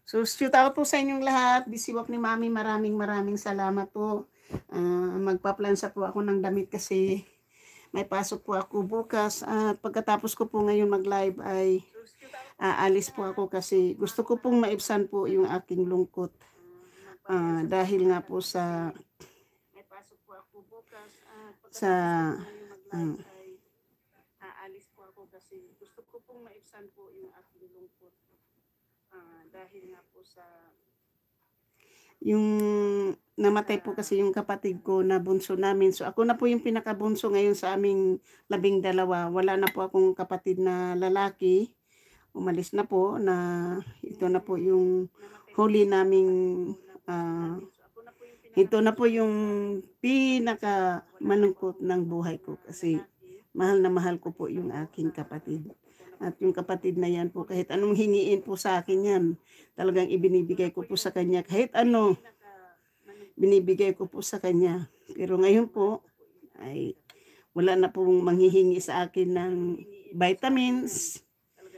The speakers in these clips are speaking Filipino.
So, shout out po sa inyong lahat. Bisiwap ni Mami, maraming salamat po. Magpaplansa po ako ng damit kasi may pasok po ako bukas. At pagkatapos ko po ngayon mag-live ay aalis po ako kasi gusto ko pong maibsan po yung aking lungkot. Dahil nga po sa sa aalis po ako kasi gusto ko pong maibsan po yung aking lungkot. Dahil nga po sa yung namatay po kasi yung kapatid ko na bunso namin. So ako na po yung pinakabunso ngayon sa aming 12. Wala na po akong kapatid na lalaki. Umalis na po na ito na po yung huli naming ito na po yung pinaka malungkot ng buhay ko kasi mahal na mahal ko po yung aking kapatid. At yung kapatid na yan po, kahit anong hingiin po sa akin yan, talagang ibinibigay ko po sa kanya. Kahit ano, binibigay ko po sa kanya. Pero ngayon po, ay wala na pong manghihingi sa akin ng vitamins,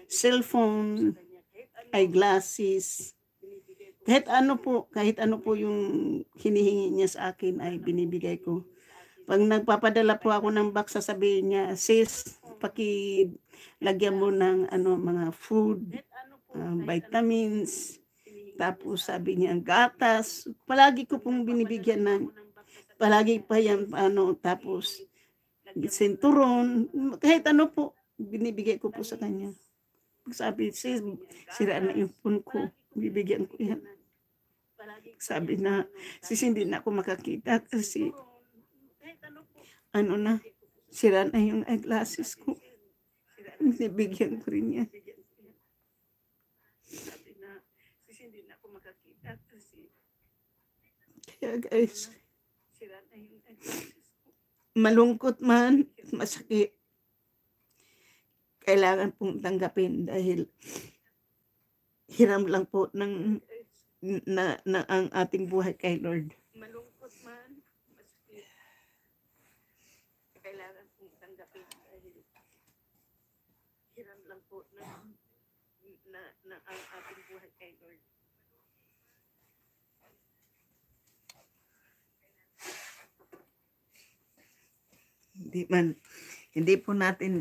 cellphone, eyeglasses. Kahit ano po yung hinihingi niya sa akin ay binibigay ko. Pag nagpapadala po ako ng box, sasabihin niya, sis, pakilagyan mo ng mga food, vitamins, tapos sabi niya, gatas. Palagi ko pong binibigyan ng, palagi pa yan, tapos sinturon, kahit ano po, binibigay ko po sa kanya. Sabi, sis, sira na yung phone ko, bibigyan ko yan. Sabi na, sis, hindi na ako makakita kasi sira na yung eyeglasses ko. Bibigyan ko rin yan. Kaya guys, malungkot man, masakit, kailangan pong tanggapin dahil hiram lang po ng ang ating buhay kay Lord. Malungkot man, masakit, kailangan pong tanggapin dahil hiram lang po ng ang ating buhay kay Lord. Hindi po natin